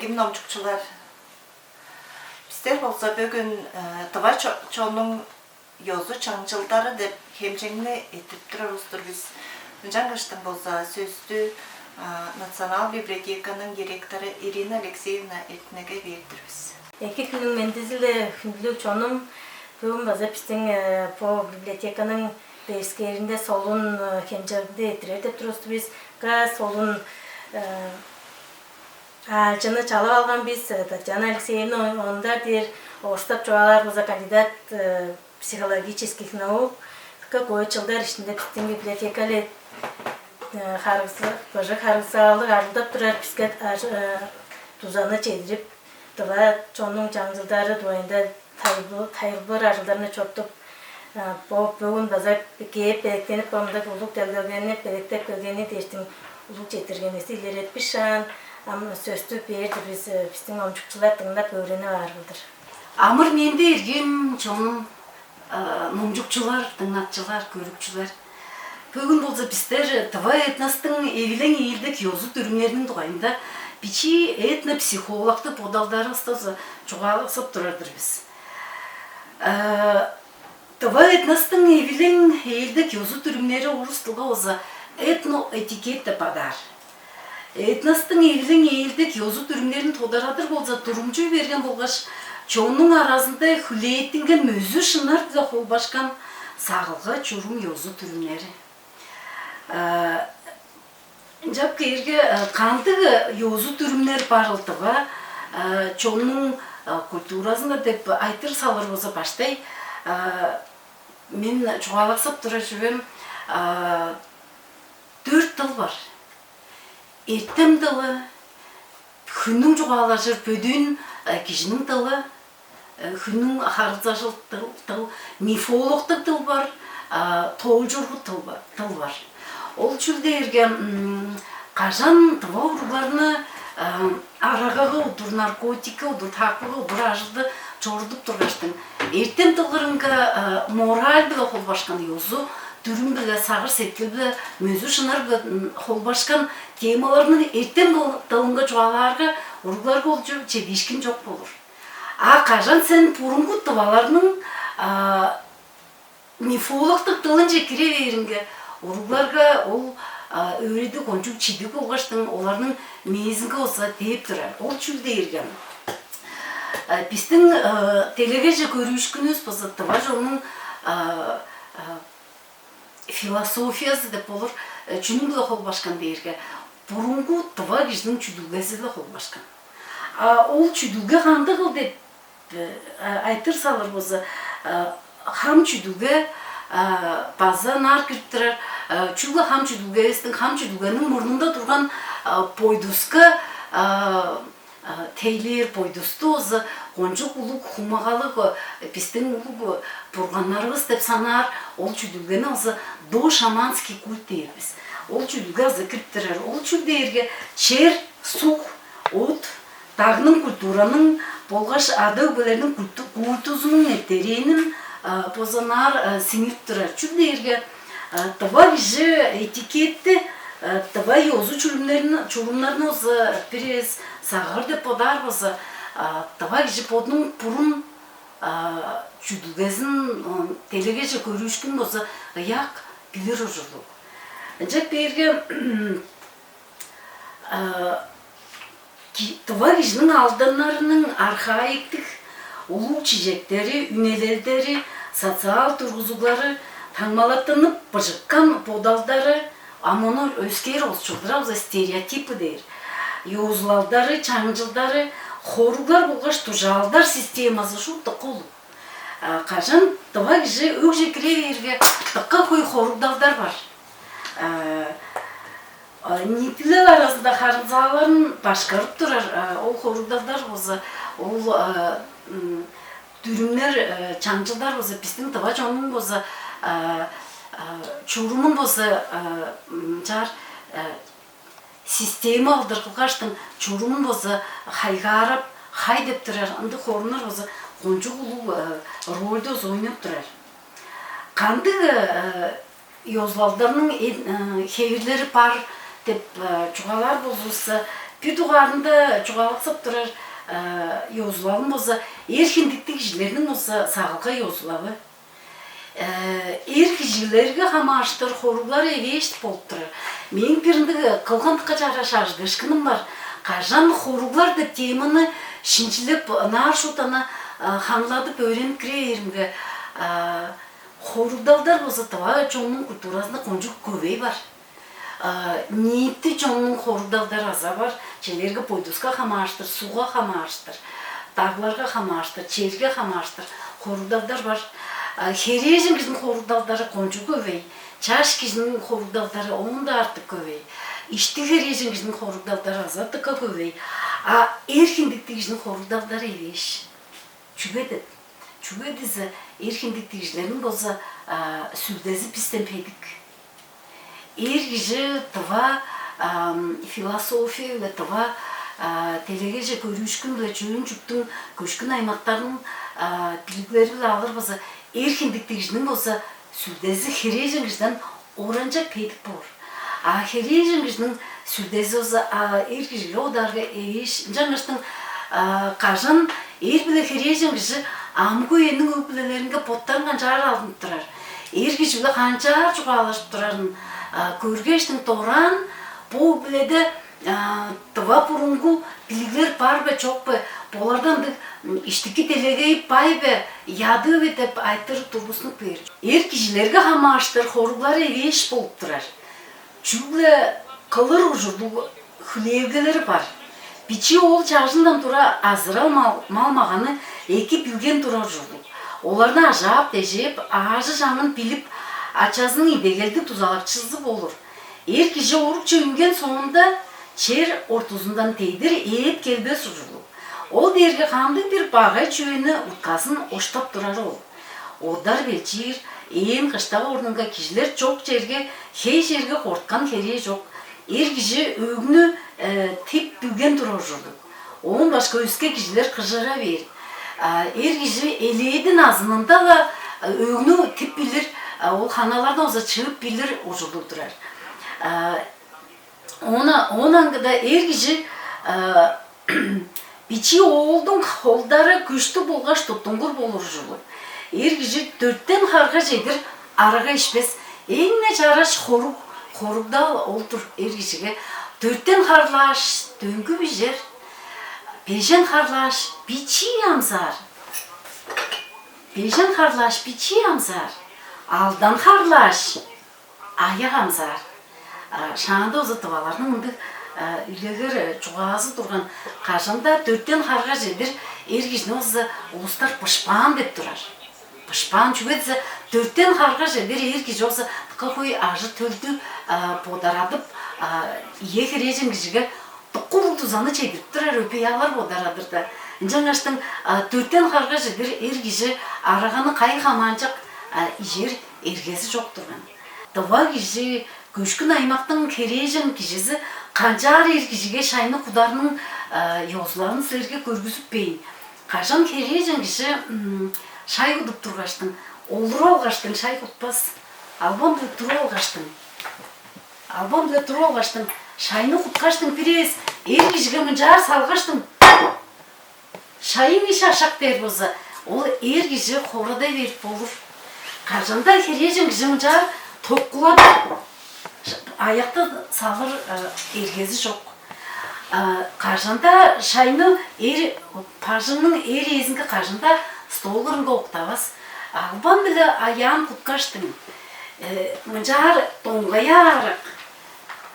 Бәлгім намчукчылар. Біздер болса бүгін Тывай чоның йозу чаңчылдары деп хемчеңні етіп тұрар біз. Жаңғыштың болса сөзді Национал библиотеканың директоры Ирина Алексеевна етінеге бердірбіз. Эки күнің мендізілі хүндлік чоным бүгін база біздің по библиотеканың дәріскерінде солын хемчеңді етірер деп тұрысты біз. Солын Алчаны чалып алған біз, Татьяна Алексеевна ондар дер, орыстап жоғалар бұза кандидат психологических наук. Көй жылдар ішінде біздің библиотекалы қарғысалды арылдап тұрар бізге тузаны чедіріп, тұға чонның жаңжылдары дуайында тайылбыр арылдарына чоттып, бүгін база кейіп пелектеніп, бамдық ұлық дәлгілгені, пелектеп көлгені дештің ұлық жетіргенесі илер етпіш жан. Сөзді берді біздің омчукчылар тыңдап өрені арылдыр. Амыр менде ергем чоным момчукчылар, тыңнатчылар, көрікчілер. Бүгін болса біздер Тывай этностың евілен елдік йозу түріңерінің дуайында бичи этно-психологты подалдары ұстазы жоғалысып тұрардыр біз. Тывай этностың евілен елдік йозу түріңері орыс тұлға олса этно-этикет деп адар. Этностың евілен елдік йозу түрімдерін тодарадыр болса тұрымчы берген болғаш, чоңның арасында хүлееттінген мөзі шынар да қолбашқан сағылға чұрым йозу түрімдері. Жап кейірге қандығы йозу түрімдер барылдыға, чоңның культурасында деп айтыр салыр болса баштай, мен жоғалақсап тұра жүрем, 4 тыл бар. Ертем тылы, күннің жоғалашыр пөдін кешінің тылы, күннің қарызашыл тыл, мифологтық тыл бар, тоғыл жұрғы тыл бар. Ол чүлде ерген қажан тыва ұрғарыны арағағы ұдыр наркотика, ұдыр тақығы, ұдыр ажылды жордып тұрғаштың. Ертем тылғырынға мораль білі қолбашқан йозу, түрін білі, сағыр сеткілі, мөзі шынар білі қолбашқан темаларының ертен тылыңға жоғаларға ұрғыларға ол чебешкен жоқ болыр. Қажан сен бұрынғы тываларының мифологтық тылын жекіре берінге ұрғыларға ол өреді кончук чидік олғаштың оларының мезінгі олса дейіп тұрар. Ол чүлде ерген. Біздің телевизия көрушкініз болса Тывай жолының философиясы деп болыр, чүнің білі қолбашқан дейірге. Бұрынғы Тывай кешінің чүділгесі де қолбашқан. Ол чүділге қанды қыл деп айтыр салыр болса, хам чүділге база нар кірттірер, чүлгі хам чүділге естің, хам чүділгенің мұрнында тұрған пойдусқа тейлер пойдусты өзі қонжық ұлық құмағалық біздің ұлық бұрғанларымыз деп санар, ол чүділгені өзі до шаманский культ дейірбіз. Ол чүділге өзі кірттірер. Ол чүлдерге чер, суқ, от, тағының культураның, болғаш ады өбелердің культузының неттеренің позанар сіңіп тұрар. Чүлдерге Тывай жы этикетті, Тывай йозу чүлімлерін өзі перес сағыр деп подар болса, Тывай жы подның бұрын чүділгезін телегеже көрушкін болса, яқ білер ұжырлық. Жак берге Тывай жының алданларының архаиктік ұлу чижектері, үнелердері, социал тұрғызуғлары таңмалаттынып бұжыққан подалдары, амоны өскер олшылдыра өзі стереотипі дейір. Йозлалдары, чаңжылдары, хоруглар болғаш тұжалдар системасы шуқты қолу. Қажан Тывай жы өк жекіле берге тұққа қой хоругдалдар бар. Нетілер арасында қарызаларын башқарып тұрар. Ол хоругдалдар болса, ол дүрімлер, чаңжылдар болса, біздің Тывай жоның болса, чурумун болса, жар система алдырғылғаштың чурумун болса, хайғарап, хай деп тұрар. Анды хорунар болса, қонжық ұлу рөлді ойнап тұрар. Қанды йозлалдарының хейірлері бар деп чуғалар болса, bir duvarında çoğalıksıp durar yozulağın bolsa, erkindikti kişilerinin olsa sağlığa yozulağı. Er kişilerge hamaştır, horuklar evi eşit bolup durar. Menin birinde kılgındıkka jara şarjdı ışkıным var. Кажан хорuklar da temini şinçilip, nar şutana hamladıp öğrenip kireyerimge. Хорукдалдар болса тава чоңның культурасында конжук көбей бар. Ниетті чоңның хорукдалдар аза бар. Челерге пойдуска хамаштыр, суға хамаштыр, дағларға хамаштыр, черге хамаштыр. Хорукдалдар бар. Хережин кіздің хорукдалдары конжук көбей. Чаш кіздің хорукдалдары онда артық көбей. İşte хережин кіздің хорукдалдары аза тыка көбей. Эркиндікті кіздің хорукдалдары евеш. Чүгеді. Чүгедізі erkindikti kişilerin bolsa sürdezi pistten pedik. Kişi tıva filosofiya ve tıva telegece görüşkün bile çöyün çüktün köşkün aymakların bilgileri bile alır bolsa erkindikti kişinin bolsa sürdezi herejin kişiden oranca pedik bor. Herejin kişinin sürdezi olsa kişiyle o darga eş canıştın kažan bile herejin kişi Amgu enin öpüleleringe potlarından çağır alınıp durar. Kişi bile kançar çoğalaşıp durarın. Körgeçtin toğran, bu bile de tıva burungu bilgiler var be çok be. Bolardan da işteki delegeyip bay be, yadı ve de aytırıp durgusunu verir. Kişilerge hamaştır, horuklar evi eş bolup durar. Çünkü kılır ucurdu hülevgeleri var. Biçi oğul çağışından dura azıral malmağanı eki bilgen durar жүрді. Олардан ажап дежеп, ağacı жанын bilip açazının ibegeldi tuzalakçızı olur. Kişi oruk çöңген sonunda çer ortuzundan teydir eğip kelbes ucurdu. Ol derge kandı bir bağay çöğünü utkasın oştap durar ol. Odar belçir, en kışta ornunga kişiler çok çerge, hey жерге kortkan kereye çok. Kişi ögünü tip bilgen durar жүрді. Onun başka üske kişiler kıжыра verir. Kişi eleydin azınında da ögünü tip bilir, o hanalardan olsa çıkıp bilir ucurdu durar. Ondan da kişi biçi oğuldun kolları güçlü bolgaç tuttungur bolur ucurdu. Kişi dörtten harga jedir, araga işpes, enne çaraş horukda oldur kişiге. Dörtten harlaş, döngü bijer. Bejen harlaş, biçi yamzar. Bejen harlaş, biçi yamzar. Aldan harlaş, aya hamzar. Şanda oza tıvalarının mındık üleger çoğazı durgan qaşanda dörtten harga jedir. Kişinin oza uluslar pışpan dep durar. Pışpan çügetse dörtten harga jedir. Kişi oza tıka koy ağzı töldü podaradıp yekerejin kişiге Тұқыл тузаны чейдіріп тұрар өпеялар бодарадыр да. Жаңаштың төрттен қарға жедір киши арағаны қай қаманчақ жер ергесі жоқ тұрған. Тұва киши көшкін аймақтың кережін кишісі қанчар кишиге шайны құдарының йозларын сілерге көргізіп бейін. Қашан кережін киши шай құдып тұрғаштың, олыр алғаштың шай құдпас. Албан біліп тұру алғаштың. Албан біліп тұру алғаштың. Шайны құтқаштың перес, кишиге мұнжар салғаштың. Шайын шашақ бер болса, ол киши қорадай беріп болыр. Қажанда кережін киши мұнжар тоққылады. Аяқты салыр ергезі жоқ. Қажанда шайны пажының езінгі қажында столғырынға оқтавас. Албан білі аян құтқаштың. Мұнжар тоңғая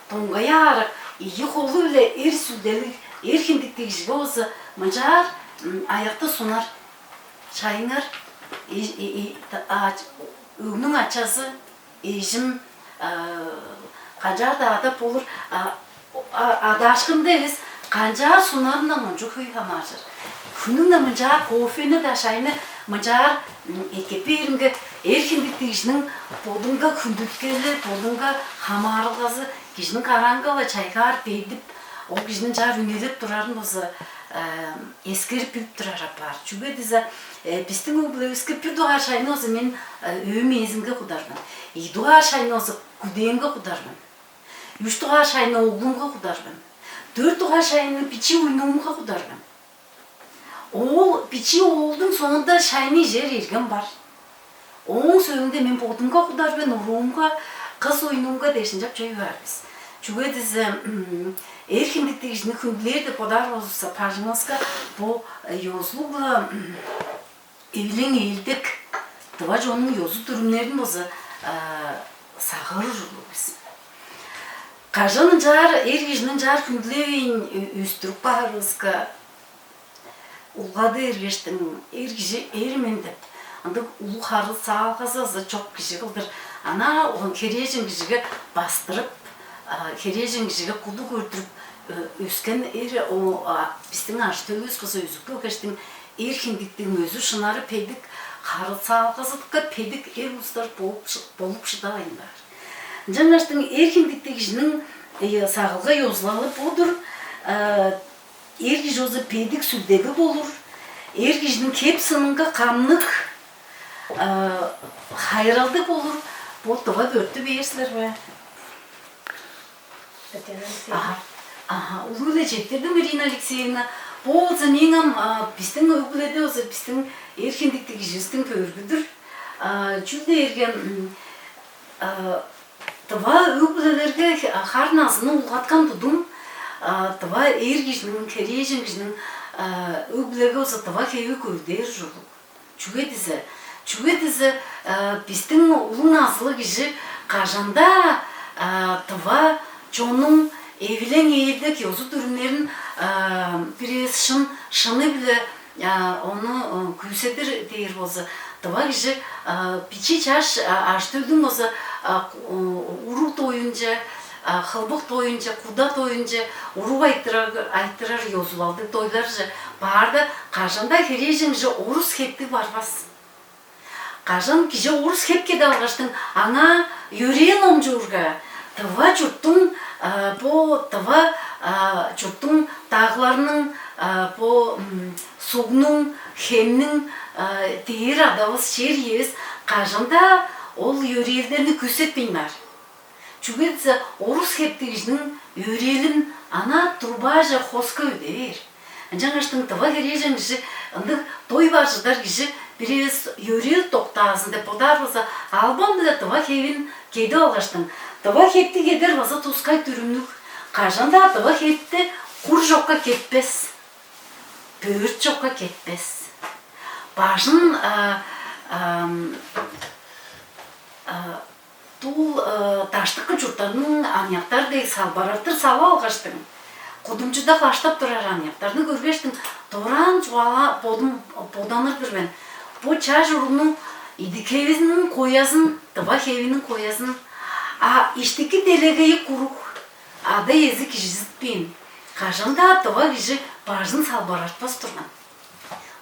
арық, ие қолы біле сүлделік, еркіндіктегі жібі осы мұнжар аяқты сонар. Шайыңар, өгінің ачасы, ежім, қанжар да адап olur, адашқында емес, қанжар сонарында мұнжы көй қамажыр. Күнің да мұнжар, кофені да шайны мұнжар екеперінгі, еркіндіктегі жінің болдыңға күндіткелі, болдыңға хамарылғазы, кишinin караңгала чайкар бейдип, ол кишinin жар үнелеп турарын болса ескеріп біліп турар апар. Чүге десе, біздің өбілеске бір дуға шайны олса мен өйме езінге құдармын. Дуға шайны олса күдейінге құдармын. Үш дуға шайны оғлынға құдармын. 4 tuğa şayını biçi uynuğumuğa kudargan. Oğul biçi oğuldun sonunda şayını jer ergen var. Onun söylünde men bodumga kudargan, uruğumga, kız uynuğumga deşince çöy verbiz. Çünkü dizi erkindikte işini kündüler de podar olursa parjınızga bu yozlukla evlen eğildik. Dıvaç onun yozu durumlarını bozu sağırır biz. Kajanın jar, ergijinin jar kündülerin üstürük baharızga ulgadı ergeçtin, ergiji ermendip. Anda ulu harı sağalgazazı çok kişi kıldır. Ana onun kerejin kişiге bastırıp, kerejin kişiге kulu gördürüp, üsken o bizden arşta öz kızı özükle geçtin erkindikten özü şınarı pedik harı sağalgazıdıkka pedik er ustar bolup şıdayınlar. Janlaştın erkindikte kişinin sağılga yozlalı budur. Ergiz ozu pedik süldegi bolur. Ergiznin kep sınınga kanlık hayraldık olur. Bu dıva dörttü beyersler be. Aha, ulu çektirdim Irina Alexeyevna. Bu olsa menam bizden ögülede olsa bizden erkindikte kişisinin pörgüdür. Çünkü ergen dıva ögülelerge harnasını ulgatkan tudum. Dıva ergizinin, kerejin kişinin ögülege olsa dıva kevi kövdeyir joluk. Çünkü dize bizden ulu nazılı kişi kajanda dıva çoğunun evlen eğildik yozu durumların biraz şını bile onu küsedir deyir olsa. Dıva kişi biçi çaş açtırdım olsa uruk doyunca, hılbık doyunca, kuda doyunca uruk ayttırar yozulaldı doylarca. Bağırda kajanda kerejin kişi orus hepti barbas. Kajan kişi orus hepke dalgaçtın ana yöreyen omcurga. Dıva çurttun bu dıva çurttun dağlarının bu suğunun hemnin deyir adavız şer yeriz. Kajanda ol yöreyellerini küsetmeyler. Çünkü orus heptirişinin yöreyelin ana turbaja hoska ödeyir. Jangaçtın dıva kerejin kişi toy barjıdar kişi biraz yöreyel toktağızında podar olsa albam bile dıva kevin kedi algaçtın. Dıva hepti keder olsa tuskay türümlük. Kajanda dıva hepti kur jokka ketpes. Böğürt jokka ketpes. Başın tul taştıkı çurtlarının anyaktar deyik salbarartır sala algaçtın. Kudumcuda başlap durar anyaktarını görgeçtin. Toran çuvala podanırdır ben. Bu çaj urunun idikevizinin koyazın, dıva hevinin koyazın. İşteki delegeyi kuruk. Ada yezik jizitpin. Kajanda dıva kişi başın salbarartmaz turman.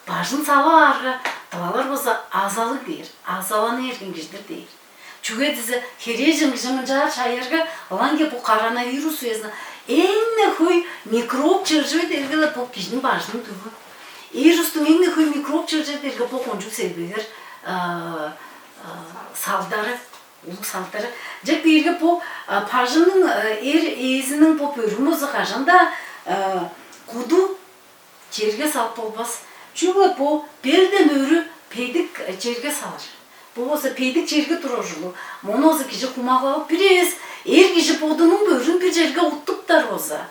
Başın sala arga dıvalar olsa azalı deyir. Azalanı erken kişidir deyir. Çünkü dizi kerejin kişinin jar çayırga alange bu koronavirüs yüzünden en huy mikrop çırcı dergele bu kişinin başının tübü. Virüsün en huy mikrop çırcı dergele bu koncuk sevgiler saldarı, uluk saldarı. Cek birge bu parjının eğizinin bu bölümü olsa kajanda kudu çerge salp olmaz. Çünkü bu belden örü pedik çerge salır. Bu olsa pedik çerge durajulu. Mono olsa kişi kumağalıp biraz kişi podunun börgün bir çerge uttuktar olsa.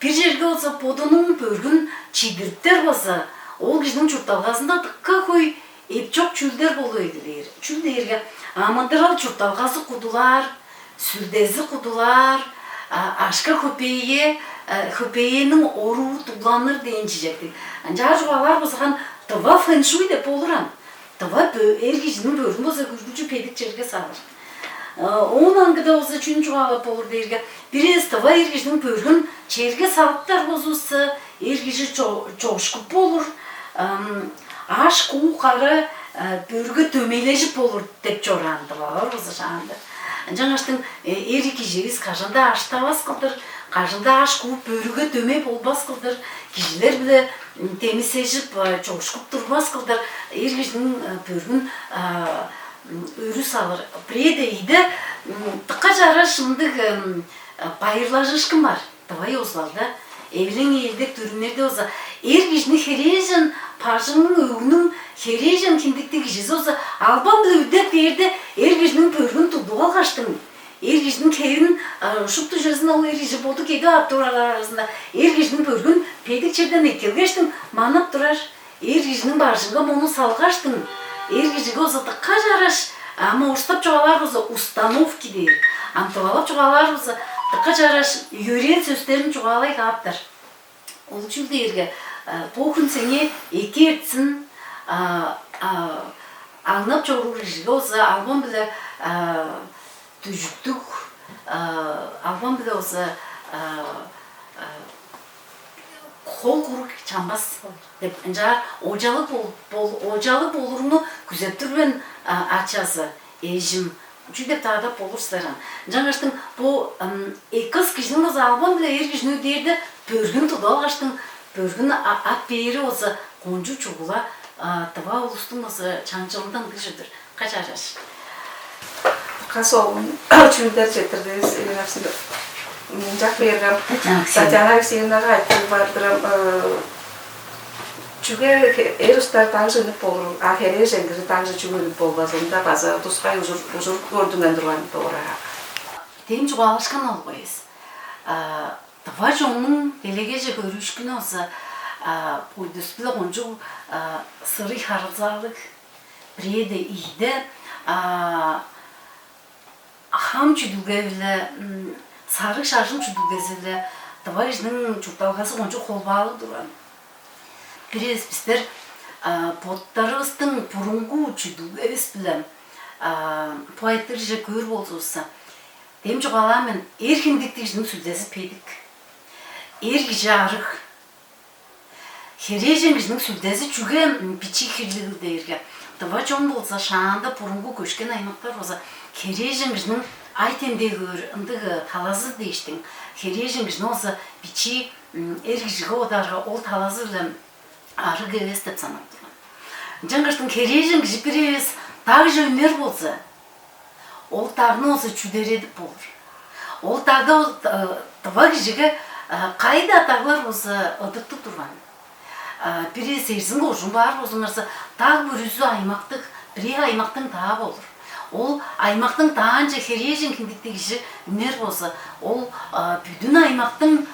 Bir çerge olsa podunun börgün çidirtler olsa. O kişinin çurtalgazında tıkka koy hep çok çülder bolu edilir. Çülderge amandıral çurtalgazı kudular, süldezi kudular, aşka köpeğinin oruğu tublanır deyincecektik. Ancak juvalar bozgan dıva fenşuy de boluran. Dıva ergicinin börgün bozga gücü pedik çerge salır. Onun gıda olsa çünkü juvalar bolur derge. Biraz dıva ergicinin börgün çerge salıptar bozulsa ergici çoşkup bolur. Aş kuğu karı börgü tömelejip olur dep çorandılar olsa şandı. Jangaçtın erikiciyiz kajanda aştavas kıldır. Kajanda aş kuğu börgü töme bolbas kıldır. Kişiler bile temizleşip çoşkup durmaz kıldır. Ergicinin börgün örü salır. Prede iyide tıkka jara şındık bayırlajışkın var. Dıva yozlalda. evren елдік түрінерде olsa кишини хережен пажыңның өңнің хережен киндикти кишиси olsa албан биле үдеп берди кишинин пөргүн тудуп алгаштың кишинин керин шупту жерсин ол киши болду кеге ап турар арасында кишинин пөргүн педик черден экелгештің манап турар кишинин башыңга мону салгаштың кишиге olsa тыкка жараш ама уштап чугалар olsa установки дейт антыбалап чугалар olsa тыкка жараш үйрен сөздерин чугалай кааптар ол үчүн дээрге похун сене эки эртсин аңнап чогуу кишиге olsa албан биле түжүктүк албан биле olsa кол курук чамбас деп жа ожалык болуруну күзөптүрбен ачасы эжим жүдеп таадап болурсуздар жаңаштың бу экыз кишинин olsa албан биле кишини дээрде пөргүн тудуп алгаштың пөргүн ап бери olsa конжу чугула тыва улустун olsa чаңчылдан кишидир качараш Касовын чүндер жетирдиз нерседе жак бергем Татьяна Алексеевнага айтып бардырам чүге эрустар таңжынып болурун ахере жеңгири таңжы чүгөнүп болбасында база тускай ужур көрдүңөн турган туура тем чугалашкан албайбыз тыва жонун делегеже көрүшкүнү olsa пойдус биле конжу сырый харзалык бреде ийде хам чүдүге биле сарык шашын чүдүгеси биле тыва кишинин чурталгасы кончу колбаалуу турган бирез биздер боттарыбыздын бурунку чүдүгебиз биле поэттер же көр болсубузса дем жугаламен эркиндикти кишинин сүлдеси педик киши арык хережен кишинин сүлдеси чүге бичи хирлиги дээрге тыва жон болсо шаанда бурунку көчкөн аймактар болсо хережен кишинин айтемдеги ындыгы талазы дейиштиң хережен кишини olsa бичи кишиге одарга ол талазы биле арык эбес деп санап турган жаңгаштың хережен киши биребиз также өнөр болсо ол тагны olsa чүдередип болор ол тагда тыва кишиге кайда таглар болсо ыдыктуу турган бири серсин кожун бар болсоңарса так бирүүсү аймактык бир аймактын таа болор ол аймактын таанча хережен киндикти киши үнөр болсо ол бүтүн аймактын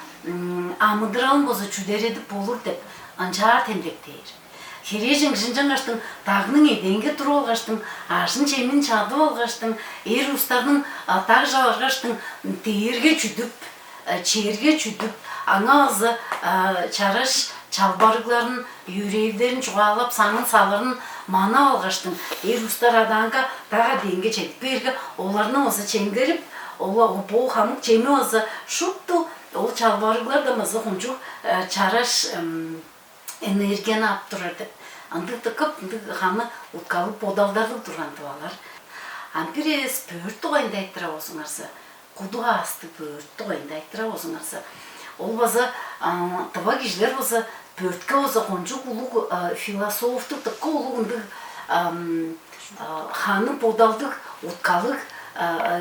амыдыралын болсо чүдередип болур деп анчаар темдектейр хережен кишин жаңаштың тагынын эденге туруп алгаштың ашын чемин чадып алгаштың устардын так жабаргаштың теерге чүдүп черге чүдүп аңа азы чараш чалбарыгларын юрейдерин чугалап саңын салырын мана алгаштың устар аданга тага денге четип берге оларны olsa чемгерип бул хамык чеми olsa шупту ол чалбарыглар да маза кончу чараш энергияны ап турар деп андык тыкып ханы уткалып бодалдарлык турган тубалар ампирес пөрт тугайында айттыра болсуңарса куду асты пөрт тугайында айттыра болсуңарса ол база тыва кишилер болсо пөрткө болсо кончу улуг философтук тыкка улуг ындык ханы бодалдык уткалык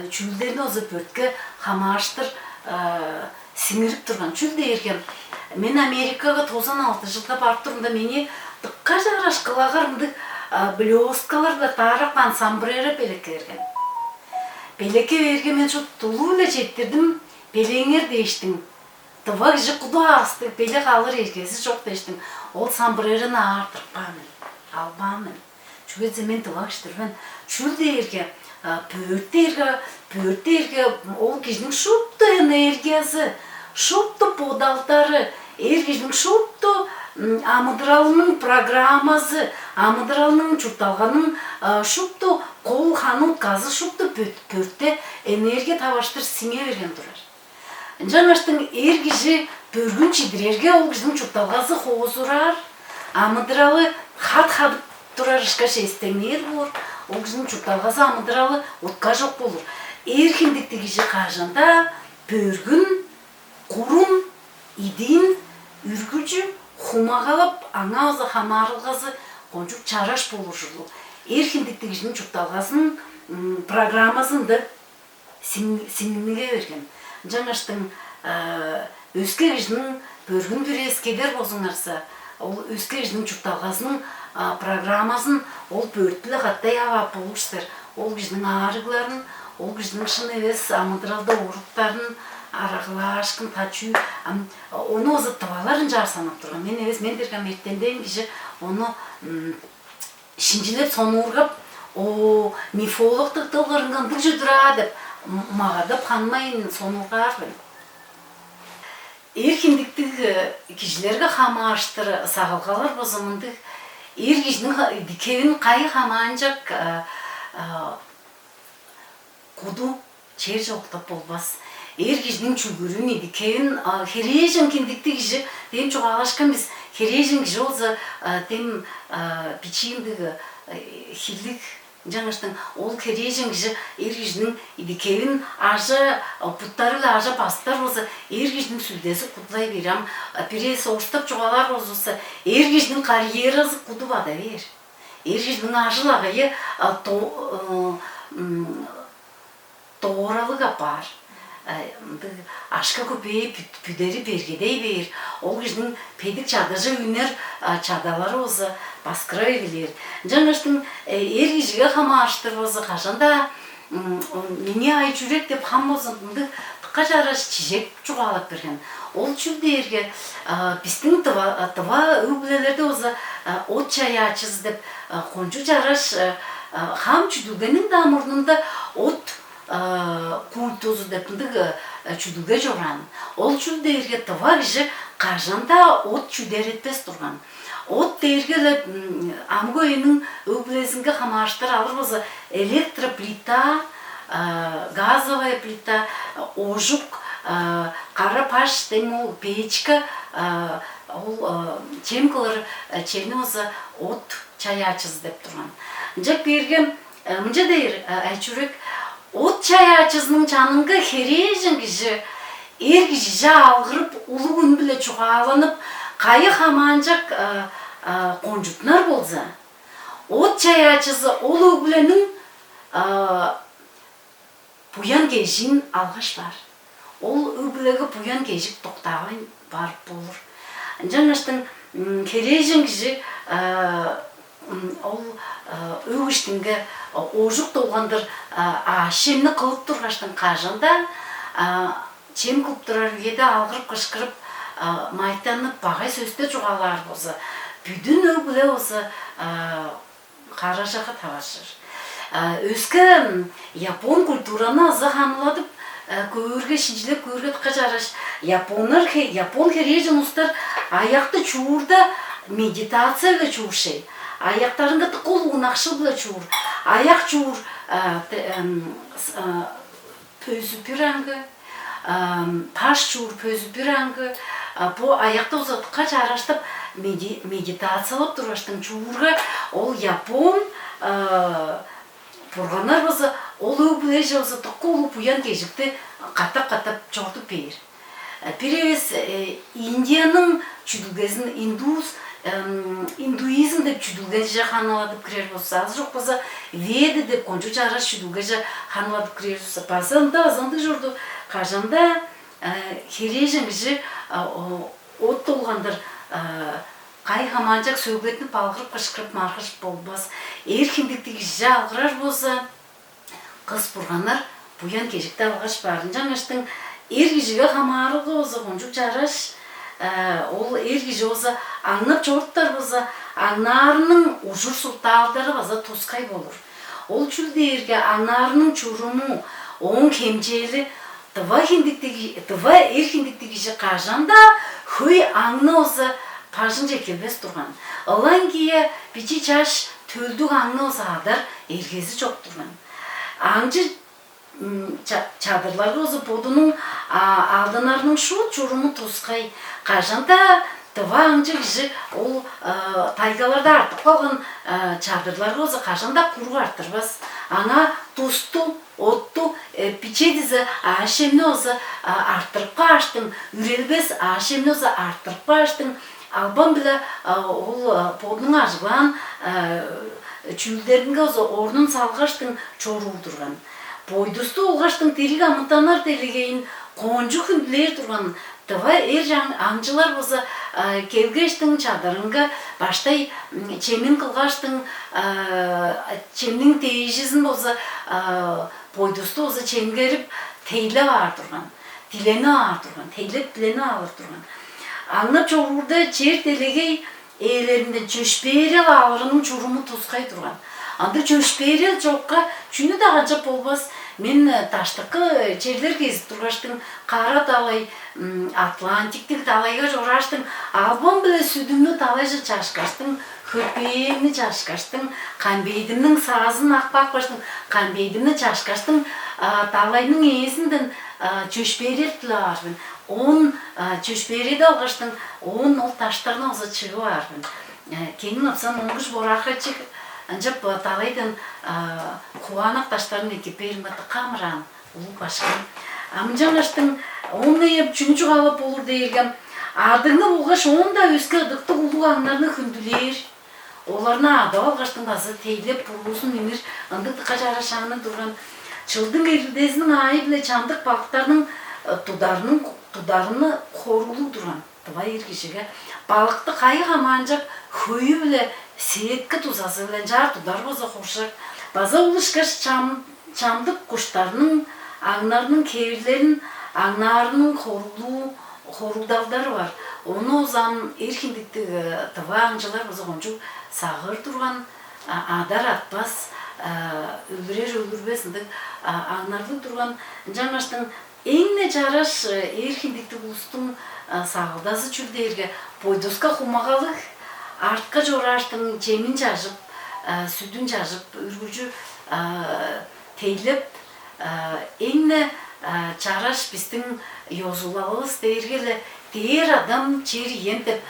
чүлдерин болсо пөрткө хамааштыр сиңирип турган чүл дээргем мен Америкага 96 жылда барып турумда мени тыкка жараш кылагар ындык блёсткалар да тарап ансамблери белекке берген мен тулуу эле жеттирдим белеңер дейиштиң тыва киши куду асты белек алыр эркеси жок дейиштиң ол самбрерини артырпамын албамын чүгөзө мен тыва киштермен чүл дээрге пөрттерге ол кишинин шупту энергиясы шупту подалтары кишинин шупту амыдыралынын программасы амыдыралынын чурталганын шупту кол ханын газы шупту пөртте энергия табаштыр сиңе берген турар жаңаштың киши пөргүн чидирерге ол кишинин чурталгасы хоозурар амыдыралы хат турар ышкаш эстеңер болор ол кишинин чурталгасы амыдыралы утка жок болор эркиндикти киши кажанда пөргүн курум идин үргүчү хумагалап аңа азы хамарылгасы кончук чараш болушулу эркиндикти кишинин чурталгасын программасында сиңиге берген жаңаштың өске кишинин бөргүн бүрес кедер бозуңарса, ол өске кишинин чурталгасынын программасын ол бөрттүлө каттай абап болуштар. Ол кишинин аарыгларын, ол кишинин шын эбес амыдыралда уруктарын, аракылашкын тачуу, оны озы тыбаларын жар санап турган. Мен эбес мен дерген мектенден киши оны шинжилеп сонуургап, о мифологдук тылгырынгандык жудура деп магадап ханмайын сонуургаарбын. Эркиндиктик кишилерге хамааштыр сагалгалар бозумундук эр кишинин дикебин кайы хамаанжак куду чер жоктоп болбас. Эр кишинин чүгүрүн дикебин хережин киндикти киши дем чугалашкан биз хережин киши болсо дем бичиимдик хилдик жаңаштан ол хережин киши эр кишинин дикебин ажы путтары эле ажы бастар болсо эр кишинин сүлдеси кудулай берем. Бире соғыстап чугалар болсо эр кишинин карьерасы куду бада бер. Эр кишинин ажылагайы тооралык апар. Ашка көпейіп, бүдері бергедей бер. Ол кишинин педик чадыжы үнер чадалары болсо баскырай билер. Жаңаштын эр кишиге хамааштыр болсо кашанда мени ай жүрек деп хам болсо тыкка жараш чижек чугалап берген. Ол чүлдерге биздин тыва өбүлелерде болсо от чаячыз деп кончу жараш хам чүдүгенин да мурнунда от культузу деп чүдүгө жоран. Ол чүлдерге тыва киши кажанда от чүдер этпес турган. От дергелеп амгойнун өбүлесинге хамааштыр алыр болсо электроплита, газовая плита, ожук, кара паш демол печка, ол чемкалар чени болсо от чаячыз деп турган. Жак берген мынча дейр айчурек от чаячызынын жанынга хережин киши эр киши алгырып улуу күн биле чугааланып кайы хамаанжак конжутнар болса от чаячызы ол өбүленин буян кежин алгаш бар. Ол өбүлеге буян кежик токтаган барып болур. Жаңаштын хережин киши ол өгүштүнгө ожук толгондор ашемни кылып тургаштын кажында чем кылып турар эде алгырып кышкырып майтанып багай сөздө жугалар болсо бүдүн өбүле болсо кара жакка табашыр. Өскө япон культураны азы хамыладып көөргө шинжилеп көөргө тыкка жараш. Япон хережин устар аякты чуурда медитация эле чууршей. Аяктарыңга тыкыл унакшыл биле чуур. Аяк чуур пөзү пирангы, паш чуур пөзү пирангы. Бу аякты узатыкка жараштып медитациялап тургаштын чуурга ол япон бурганар болсо ол өбүле болсо тыкыл буян кежикти катап чогултуп бер. Биребиз Индиянын чүдүгесин индуизм деп чүдүгө же ханаладып кирер болсо, азыр жок болсо веда деп кончу жараш чүдүгө же ханаладып кирер болсо, базанда азанды жорду кажанда хережин киши от толгондор кай хамаанжак сөгөтүнүп алгырып кышкырып маркыш болбас. Эркиндикти киши алгырар болсо кыз бургандар буян кежикти алгаш барын. Жаңаштын эр кишиге хамаарыгы болсо кончук жараш. Ол эр киши болсо аңнап чогурттар болсо аңнаарынын ужур султаалдары база тускай болур. Ол чүлдерге аңнаарынын чуруму оң кемчели тыва эркиндикти киши кажанда хөй аңны болсо пажын жекелбес турган. Алан кийе бичи чаш төлдүк аңны болсо адар эргези жок турган. Аңчы чадырлар болсо бодунун алдынарынын шут чуруму тускай. Кажанда тыва аңчы киши ол тайгаларда артып калган чадырлар болсо кажанда куру артырбас. Аңа тусту, отту, пичедизе ашемни болсо арттырып каштың, үрелбес ашемни болсо арттырып каштың. Албан биле ол подунун ажыган чүлдеринге болсо орнун салгаштың чоруу турган. Бойдусту улгаштың тирик амытанар делегейин Koncu hündüler durgan tıva аңчылар болса келгештің чадырыңға баштай чемнің қылғаштың чемнің тейжізін болса бойдусты болса чемгеріп тейлі ар тұрған, тилені ар тұрған, тейлеп тілені алыр тұрған. Аңнап жоғырда жер делегей елерінде жөшперел алырының жұрымы тұзқай тұрған. Анда жөшперел жоққа жүні да ғанчап болбас. Мен таштықы жерлер кезіп тұрғаштың, қара талай, Атлантиктік талайға жораштың, албан біле сүдімні талайжы чашқаштың, хөпейімні чашқаштың, қанбейдімнің сазын ақпақ баштың, қанбейдімні чашқаштың, талайның езінден чөшперел тілі арбын. Он чөшпереді алғаштың, он ол таштарына ұзы чығы арбын. Кенің апсан оңғыш борақы чығы, Анжап талайдан қуанақ таштарын екеперін баты қамыран, ұлы башқан. Амжаңаштың оны еп жүнчі қалып болыр дейілген. Ардыңны болғаш онда өскі ұдықты ұлы аңларыны хүнділер. Оларына ады алғаштың басы тейлеп бұрғысын емір ұндықтыққа жарашағының тұрған. Чылдың ерілдезінің айы біле чандық балықтарының тұдарыны қорулы тұрған. Тұба ергешіге балықты қайық аманжақ хөйі біле Сеткі тузасы білен жар тудар боза қошақ. База ұлышқаш чамдық құштарының, аңнарының кевірлерін, аңнарының қорулдалдары бар. Оны озан еркіндікті тұва аңжылар боза қончу сағыр тұрған, адар атпас, өлірер өлірбесіндік аңнарды тұрған. Жаңаштың еңне жараш еркіндікті ұлыстың сағылдасы чүрдерге бойдосқа құмағалық, артқа жораштың жемін жажып, сүдін жажып, үргүжі тейлеп, еңне чараш біздің йозулалыз дергелі, дейір адам чері ентіп,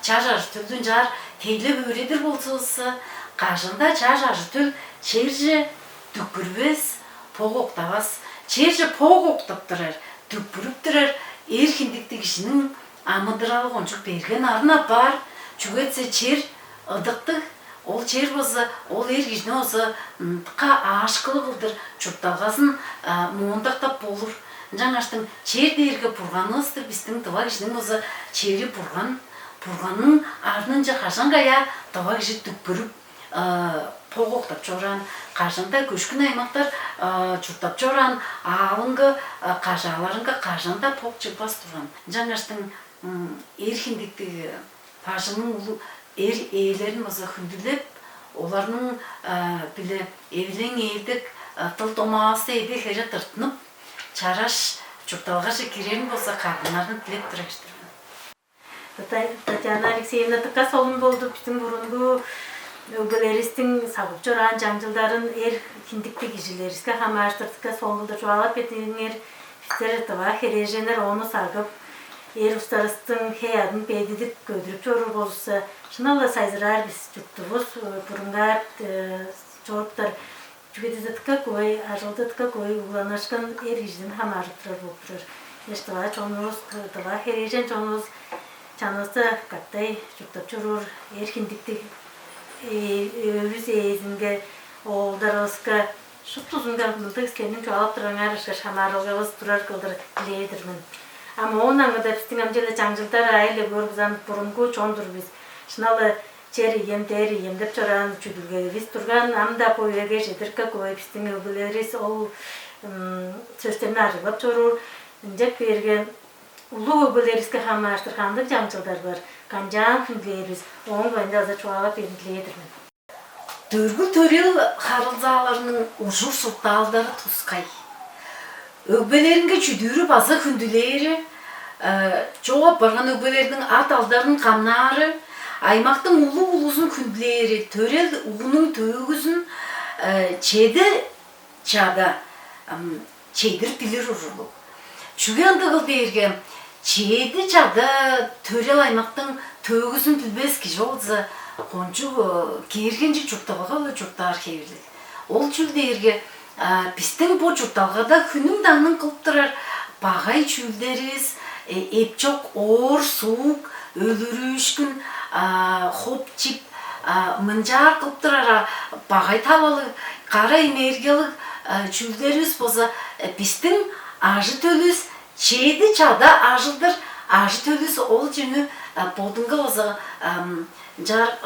чажар түлдің жар тейлеп өредір болсылысы, қажында чажар түл черже дүккірбес, поқ оқтавас, черже поқ оқтаптырар, дүккіріп тұрар, еркіндікті кішінің амыдыралы қоншық берген арына бар, Чугетсе чер ыдықтық, ол чер болса, ол ергежіне олса қа ашқылы қылдыр, чұртталғасын мұңындақтап болыр. Жаңаштың чер дейірге бұрғаныңызды біздің тұва кешінің болса чері бұрғанның ардының жа қашан қая тұва кеші түкпіріп поқ оқтап жоран, қашанда көшкін аймақтар чұрттап жоран, алыңғы қажаларыңға қашанда поқ жықпас тұрған. Жаңаштың еркіндіктегі Пажының ұлы елерін баса хүнділеп, оларының білі евілен елдік тыл томағасы еді хәрі тұртынып, чараш жүкталға керерін болса қағынарын тілеп тұрыштырған. Татьяна Алексеевна тұққа солын болды, біздің бұрынғы өгілерістің сағып жұран жаңжылдарын еркіндікті кежілеріске қамаштырдыққа солынды жуалап етіңер, біздер тұға хереженер оны сағып, ұстарыстың хеядың бейдедік көдіріп жорыр болса, шынала сайзырар біз жүктівіз, бұрынғар жорыптар жүгедедітікі көй, ажылдытікі көй, ұланашқан ергежден хамарыптырар болып тұрар. Ештіға чоңыз, тұға хережен чоңыз, чанызды қаттай жүктіп жорыр, еркіндікті өз езінге, олдарызға, шық тұзынға мұлды іскенің жоғалып тұраңар, шамарылғыз тұрар қылдыр тілейдірмін. Ama ondan da bizim amcayla çangcılдар aile görüp burungu çondur biz. Şınалы çeri yem deri yem dep çoran çüdülge biz turgan amda poyege jedirka koy bizim öbüleris ol sözlerini arılap çorur. Incek bergen ulu öbüleriske hamaştırkandık çangcılдар var. Kancan kündleriz. Onun boyunda da çoğalap erintleydirmen. Dörgül törel harılzalarının ujur sultaldары tuzkay. Ögbeleringe çüdürü bazı kündüleri, çoğap bargan ögbelердің at aldarının kamnары, аймақтың ulu-улузun kündüleri, törel uğunun töyгүзүн çede çada çedir bilir urulu. Çügendігіл берге, çede çada törel аймақтың töyгүзүн bilbes ki жолза, konçu kергенже çurtалыға çurttar kevерлік. Ол çülderge, Біздің бұл жұтталғада күнің даңның қылып тұрар бағай чүлдеріз, епчок, ор, суық, өлірі үшкін, хоп чип, мұнжар қылып тұрар бағай талалы, қара энергиялық чүлдеріз болса, біздің ажы төліз Çeydi çada ajıldır, ajı tölüsü ol cünü bodunga oza jar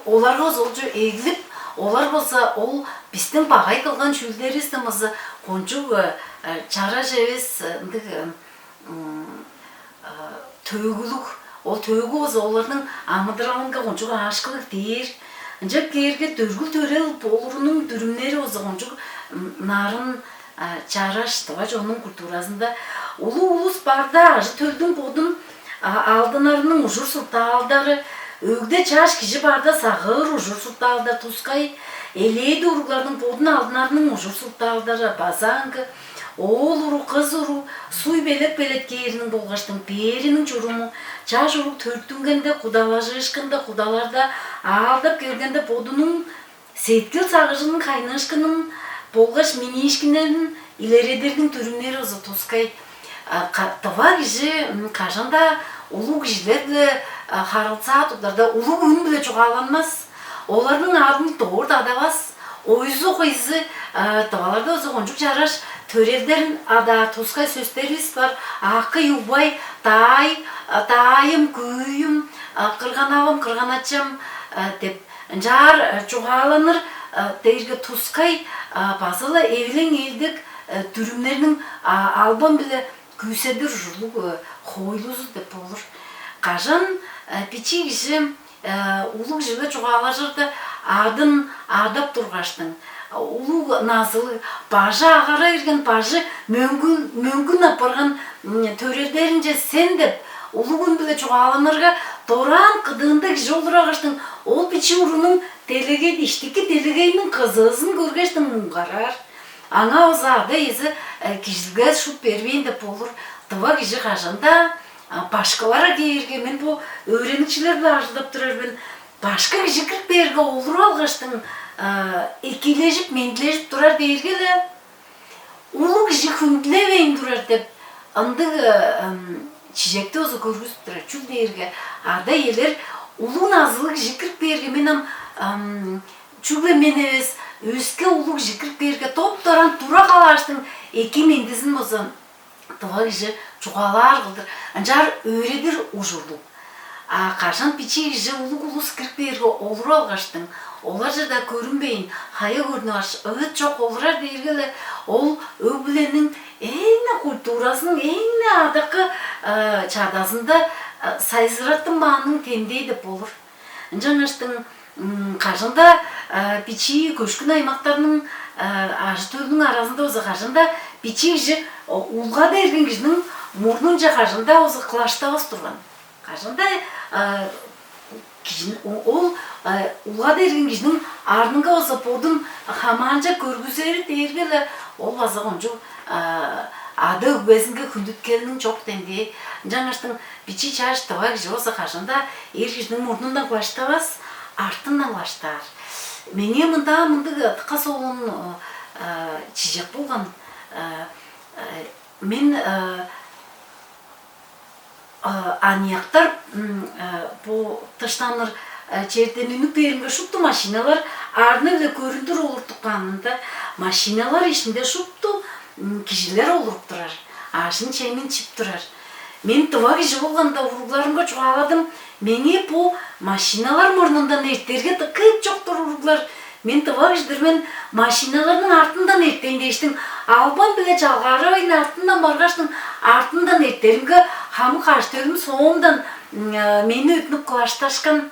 olar oz olcu eğilip olar bolsa ol bizden bagay kılgan çülderi istemesi koncu çara jevis tögülük o tögü oza onların amıdıralınga koncu aşkılık değil. Ancak gerge dörgül törel bolurunun dürümleri oza koncu narın çaraş tavaç onun kulturasında ulus barda ajı töldün bodun aldınarının ujur sultaldarı ögde çaş kişi barda sağır ujur sultalda tuskay eleydi uruklarının bodun aldınarının ujur sultaldarı bazangı oğul uru kız uru suy belet geyrinin bolgaçtın perinin çorumu çaş uruk törttüngende kudalajı ışkında kudalarda aldap gelgende bodunun setkil sağıcının kaynaşkının bolgaç mini işkinlerin ileridirgin türümleri ozu tuskay tava kişi kaşanda ulu kişilerle harılsa tutlarda ulu ün bile çoğalanmaz. Onların adını doğru da adavaz. O yüzü tavallarda ozu koncuk çaraş törevlerin ada tuskay sözleri var. Hakkı yuvay, dayım, güyüm, kırganavam, kırganatçam dep jar çoğalanır. Dergi tuskay bazılı evlen eldik dürümlerinin alban bile güsedir jurluk hoyluz dep olur. Kajan piçi kişi uluk jile çoğalaşırdı adın adap durgaçtın. Uluk nazılı baja ağara ergen baja möngün apargan törelerince sen dep ulugün bile çoğalanırga doran kıdığında kişi olur ağaçtın. O piçi urunun delege işteki delegeyinin kızısın görgeçtin mungarar. Ana o zada ezi kişilge şut berbeyin dep olur. Tıva kişi kaşanda başkalara geyirge men bu öğrencilerle arzuldap durar ben başka kişi kırk berge olur algaçtın ekileşip mendleşip durar deyirgele ulu kişi hündleveyin durar dep andı çiçekte ozu görgüsüp durar çül deyirge arda yeler ulu nazılı kişi kırk berge menam çügle meneves özke ulu kişi kırk berge top duran dura kalaştın eki mendizin bozan tıva kişi çoğalar kıldır. Ancar öğredir ujurluk. Kaşan piçi kişi ulus kırk berge olur algaçtın. Olarca da görünbeyin. Haya görünüş. Evet çok olurar deyirgele. Ol öbülenin en kulturasının en adakı çağdasında sayzırattın bağının tendeyi de olur. Ancar açtın kaşanda piçi köşkün aymaklarının ajı tölünün arasında oza kaşanda piçi kişi ulga dergin kişinin murnunca kaşında oza kılaşta osturgan. Kaşında ulga dergin kişinin arnınga oza bodun hamanca görgüzeri dergele ol vaza oncu adı ögbezinge kündütkelinin çok dendiği. Canıştın piçi çarş tava kişi oza kaşında er kişinin murnundan kılaşta vas артынан лаштар. Мене мында tıka soğun çiçek болған. Мен анияқтар bu taştanlar çerden ünlük berimge şuptu maşinalar arna bile göründür olur tuqqanında. Maşinalar içinde şuptu kişiler olup durar. Aşın çemin çip durar. Men tıva kişi болғанда uruglarımga çoğaladım. Meni bu maşinalar murnundan ertlerge tıkıp çoktur uruglar. Men tıva kişidir men maşinaların artından ertleyin değiştim. Alban bile çalgara ayın artından bargaçtım. Artından ertlerimge hamı karşıtörüm soğumdan meni ötünüp kılaştaşkan.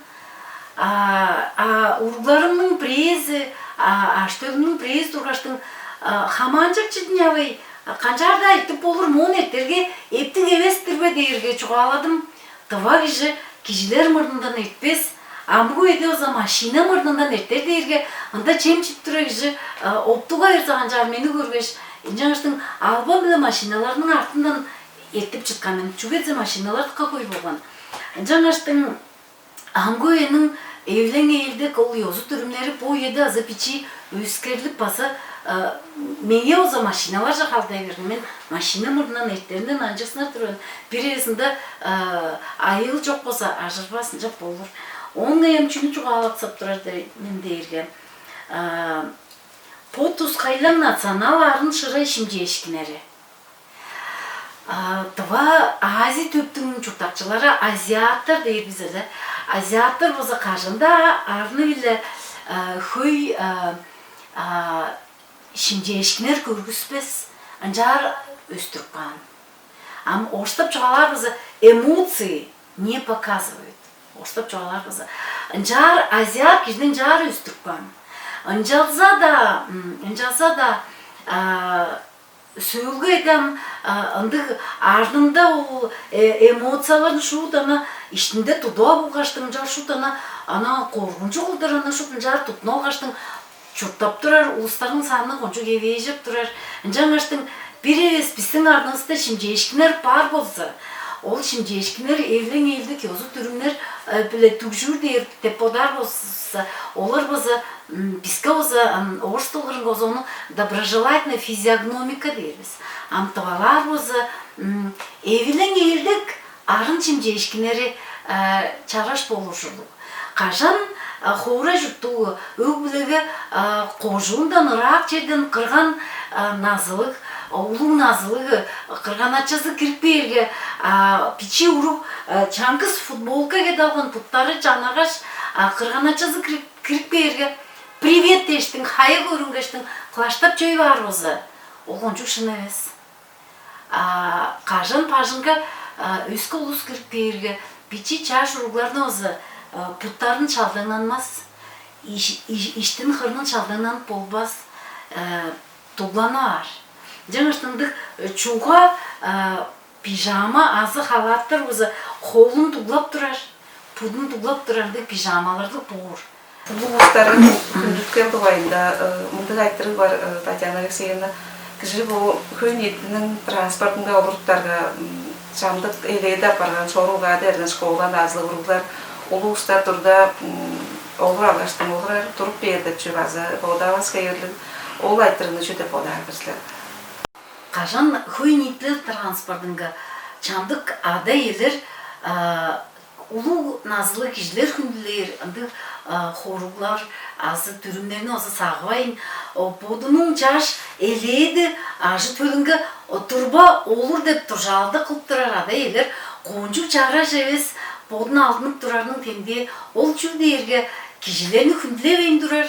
Uruglarımın prezi, aştörümün prezi durgaçtım. Hamancak çidin yavay. Kancarda etip olur mon etlerge eptik evestir be deyirge çoğaladım. Tıva kişiler mırnından etpes. Ambu ede oza maşina mırnından etler deyirge. Anda çem çiptire kişi optuğa ayırsa kancar meni görgeç. Encanıştın alban bile maşinalarının artından etip çıtkanın. Çübetse maşinalar tıka koy bolgan. Encanıştın ambu edenin evlen eğildek ol yozu türümleri bu yedi azı piçi üskerlik basa Menge oza maşinalarca kaldayverdim. Men maşina mırından etlerinden ancasına duruyorum. Bir esinde ayıl çok olsa ajırpasınca olur. Onunla yemçünü çok ağlaksap durar men deyirge. Potus kaylan natsanaların şıray şimdi eşkineri. Тыва Азия төптің чуртакчылары азиаттар дейір бізілі. Азиаттар боза қажында арны білі хөй шимжешкінер көргіспес анжар өстірпан. Ам оштап чуалар боза эмоции не показывают. Оштап чуалар боза. Анжар азиат кижден жар өстірпан. Анжалза да сөйлгі едім, ардында ол эмоцияларын шудана, іштінде тұдуа болғаштың жар шудана, ана қорғыншы қолдарына шудын жар тұтын олғаштың чұрттап тұрар, ұлыстардың саны қончу кевейжіп тұрар. Жаңаштың бір емес біздің ардыңызда шимжешкінер бар болса, ол шимжешкінер евлен елді кезу түрімдер біле түкжүр деп подар болса, олар боза бізге өзі орыс тұлғырын өзі оны доброжелательная физиогномика дейбіз. Амтывалар өзі евлен елдік арын шимжешкінері чараш болу жүрдік. Қажан хоура жұттуы өкбілігі қожуындан ұрақ жерден қырған назылық, улың назылығы қырған атшасы кірперге пичи ұрып чаңкыз футболка кедалған пұттары жанағаш қырған атшасы кірперге привет дештің, хайы көрінгештің қылаштап жөй бар өзі. Ол қончук шын емес. Қажан пажынға өскі ұлыс кірперге пичи чаш ұрғылардың өзі пұттарын чалдыңнанмас, іштін қырның чалдыңнан болбас тұлғаны ар. Жаңаштыңдық чуға пижама, азы халаттар өзі қолын тұғлап тұрар, пұдын тұғлап тұрарды пижамаларды бұғыр. Бұл ұстарын күндіккен бұғайында мұндық айттыры бар Татьяна Алексеевна. Кіші бұл көйін етінің транспортынға олырттарға жамдық елейді апарған соруға дәрдің шқолдан азылы ұрғылар. Олы ұстар тұрда олыр алғаштың олыр тұрып берді чүбазы болдавас кәйірлік. Ол айттырыны жүді болдар біздер. Қажан көйін етілі транспортынға жамдық ада елер улу назылы кежілер күнділер, хоруглар, азы түрімдеріне осы сағывайын. Бодының жаш елейді, ажы төлінгі тұрба олыр деп тұржалды қылып тұрар ада елер. Қонжу жара жевес, бодың алдынып тұрарының темде, ол жүрді ерге кежілеріні күнділер тұрар.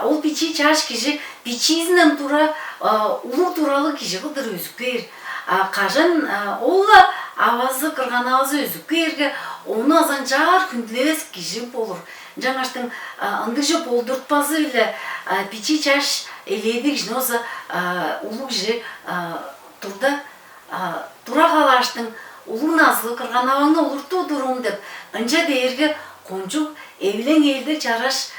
Ол пичи жаш кежі, пичизінен тұра, улу туралы кежі қылдыр өзік бер. Қажан олға авазы қырған авазы өзік берге, оны азан жар күнділес кежі болыр. Жаңаштың ындыжы болдыртпазы білі пичи жаш елейді кежіне осы улу кежі тұрда тұра қалаштың улу назылы қырған аваңы олырту дұрым деп. Үнжа дейірге қонжук евілен елді жараш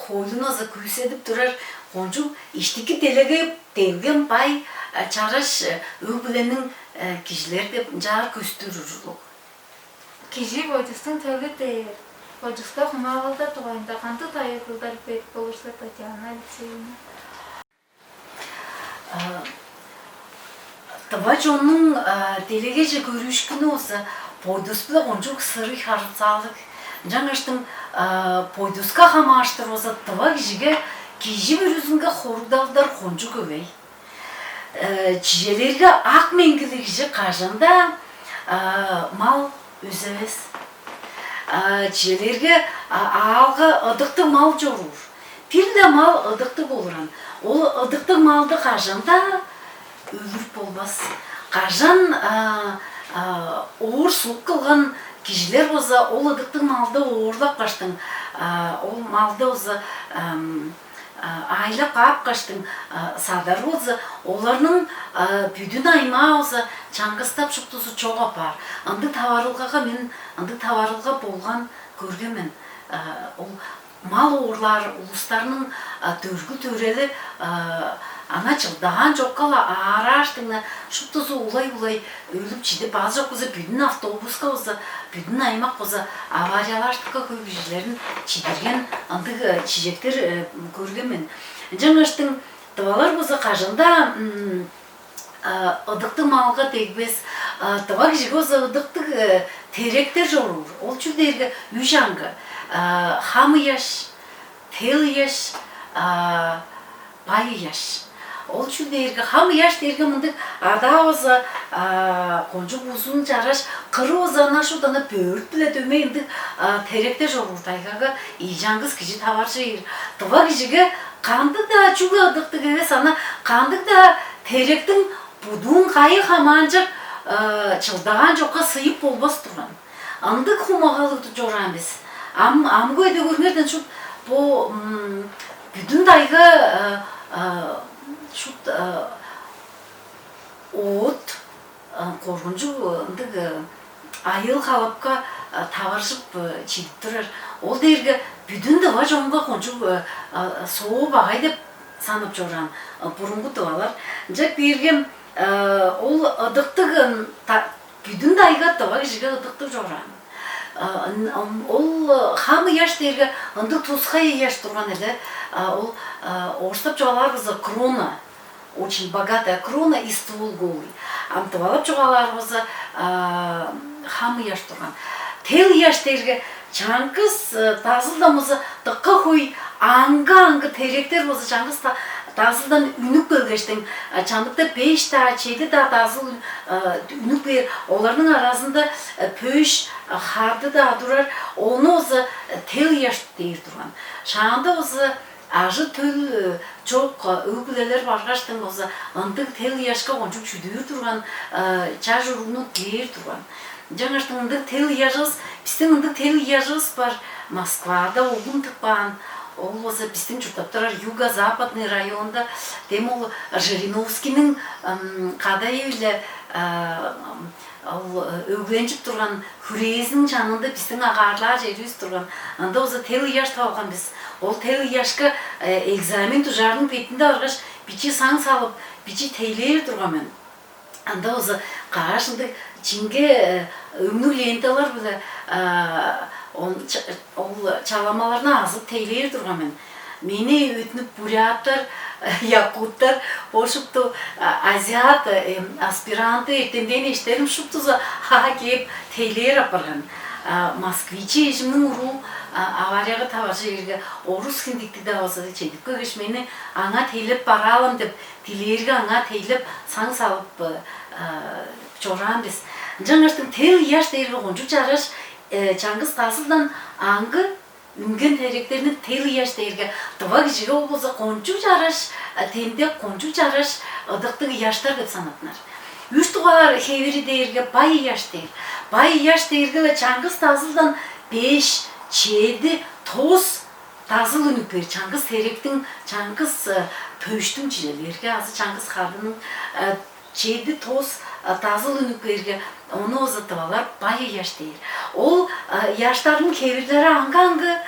қойын өзі көседіп тұрар. Қонжук іштікі телеге теңген бай чараш өкіленің кежілер деп жар көстірі жүрлік. Кежі бойдыстың тәугі дейір. Бойдыста құмағылда туғайында қанты тайықылдар бет болырса Татьяна Алексеевна. Тыва жонның телегеже көрішкіні осы бойдыспылы қонжук сыры харцалық. Жаңаштың бойдыска қамаштыр осы тыва кежіге кежі бір өзінгі хорудалдар қонжу көбей. Чижелерге ақ менгілі кежі қажында мал өземес. Чижелерге алғы ыдықты мал жорur. Пілді мал ыдықты болыран. Ол ыдықты малды қажында өлір болмас. Қажан оғыр суық қылған кежілер болса, ол ыдықты малды оғырлап қаштың. Ол малды болса айлы қап қаштың садар болса, оларның бүдін айма болса, чаңғыстап шықтысы чоға бар. Анды таварылғаға мен, анды таварылға болған көргемен. Ол мал оғырлар, ұлыстарының төргі төрелі ана жылдаған жоққала ара аштыңна шықтысы улай-улай өліп чиді. Базы жоқ көзі бүдін автобусқа болса, бүдін аймақ болса, авариялаштыққа көп жерлерін чидерген андығы чижектер көргенмен. Жаңаштың тывалар болса қажында ыдықты малға тегбес, тыва кежіге болса ыдықты теректер жорur. Ол чүрдерге үй жаңғы, хамы яш, тел яш, байы яш. Ол şu dergi hamı yaş dergi mındık ada oza koncu uzun jaraş kırı ozana şudana böğürt bile dömeyindik terekte jorur taygaga iyicangız kişi tavarcı tıva kişiga kandık da çuğu adıktık eve sana kandık da terektin budun kayı hamancak çıldagan joka sıyıp olmaz duran. Andık humagalı joran biz. Amgo ede görmerden şu bu bütün dayga şu ot korkuncu ayıl halapka tavarışıp çilip durar. Ol dergi bütün de var jonga koncu soğuğu bağay dep sanıp joran burungu dualar. Jack dergi ol adıktığın bütün dayga da var jiga adıktı joran. Ol hamı yaş dergi ındı tuzkayı yaş durgan ede ol орыстап жоғаларбыз крона, очень богатая крона и ствол голый. Амтывалап жоғаларбыз хамы яш тұрған. Тел яш терге чаңкыз тазылдамызы тыққа хой аңга теректер болса чаңкыз тазылдан үнік көлгештің чаңдықта 5 та 7 та тазыл үнік бер. Олардың арасында пөш харды да durар. Оны өзі тел яш дейір тұрған. Шаңда өзі Ажы төл çok öyküler bargaçtın olsa andık tel yaşka onçuk çüdür durgan çaj urunu diyer durgan. Жаңаштың ындык tel yaşız, bizden ындык tel yaşız var Moskvada oğun tıkpan. Ол болса біздің жұрттаптар юго-западный районда демол Жириновскийнің қадай үйлі өгленжіп тұрған хүрезінің жанында біздің ағарлар жеріз тұрған. Анда осы тел яш тауған біз. Ол тел яшқа экзамен тұжардың бетінде арғаш бичи саң салып, бичи тейлер тұрған мен. Анда осы қарашынды чинге өмнің ленталар білі ол çalamalarına azıp teyleyir durgan men. Meni ötünüp buryattır, yakutlar, boşuptu aziyat, aspirantı ertenden işlerim şuptuza ha kep teyleyir apargan. Moskviçi eşimnin uru avariyaga tavarcı yerge orus hindikti de olsa çedip kögeş meni anga teylep baralım dep dileyirge anga teylep sang salıp çoran biz. Жаңаштың tel yaş dergi oncu çarış Чаңгыз тасылдан аңғы үнген теректерінің tel yaş dergi тұва кішіге олбоза қончу жараш, тенде қончу жараш ыдықтығы яштар деп санатынар. Үш тұғалар хевері dergi бай yaş der. Бай yaş dergi Чаңгыз тасылдан 5-7 тоз тазыл үнік бер. Чаңгыз теректің, Чаңгыз пөштің жирелерге азы Чаңгыз қадының 7 тоз тазыл үнік берге onu uzatıvalar bayağı yaş değil. O yaşların kevirleri angangı,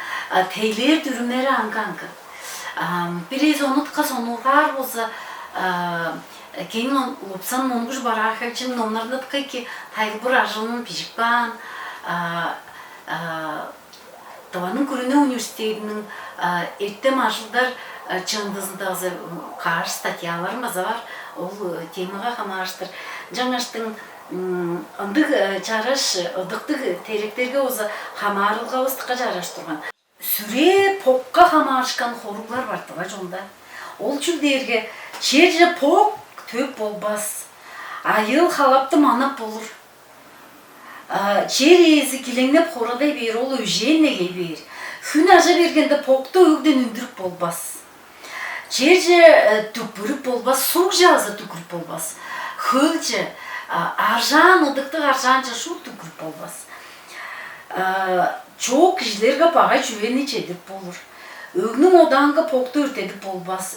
teyler dürümleri angangı. Biraz onu tıkas onurlar olsa, keyin lopsan monguş baraka için onlarda tıkay ki taygıbır arjının pijikban, Tavanın Kurune Üniversitesi'nin ettem arjıldar çığındızında karşı statyalarımız var. O temaga hamaştır. Жаңаштың ындық жараш, ыдықтық теректерге өзі хамарылға өстіққа жараш тұрған. Сүре поққа хамарышқан хоруглар бар тұға жонда. Ол чүлдерге черже поқ төп болбас. Айыл халапты манап болыр. Чер езі келеңнеп қорадай бер, ол өженеге бер. Хүн ажа бергенде поқты өгден үндіріп болбас. Черже түкбіріп болбас, суқ жазы түкіріп болбас. Хөлче аржан, ыдықтық аржанча шу түкіріп болбас. Çok kişilerge pağa çüveni çedip bolur. Ögnün odanғы poqtu örtedip bolbas.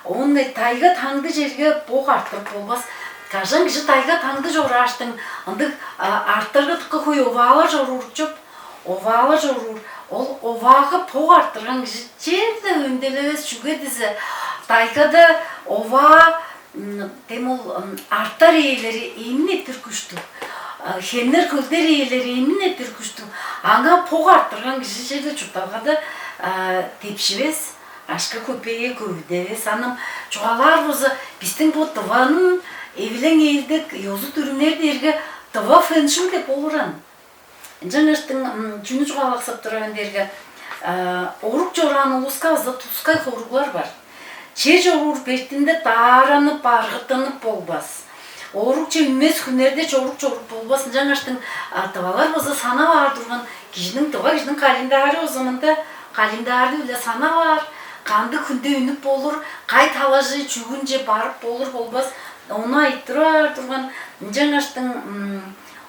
Onu tayga tаңды жерге поқ арттырып болбас. Кажан кişi tayga tаңды жора аштың. Андық арттырғы тұқы қой овала жорур чөп. Овала жорур. Ол овағы поқ арттырған кişi жерде өнделевес жүге дізі. Taygada ova demol artar eğileri emin ettir kuştu. Henler kölder eğileri emin ettir kuştu. Anga poğ arttırgan kişi şeyde çutağada tepşives, aşka köpeğe kövdeves. Anam çoğalar bozu bizden bu tıvanın evlen eğildik, yozu türünler derge tıva fenşim dep oluran. Жаңаштың жүні çoğalaqsap duran derge oruk çoğran oluska azda tuskay horuqlar var. Чер жорур бертінде даранып, барғытынып болбас. Орукча үмес күнерде чорук болбасын жаңаштың тывалар болса сана бар тұрған кишінің тыва кишінің календары о заманда календары үле сана бар. Қанды күнде үніп болыр, қай талажы чүгінже барып болыр болбас. Оны айттырар тұрған жаңаштың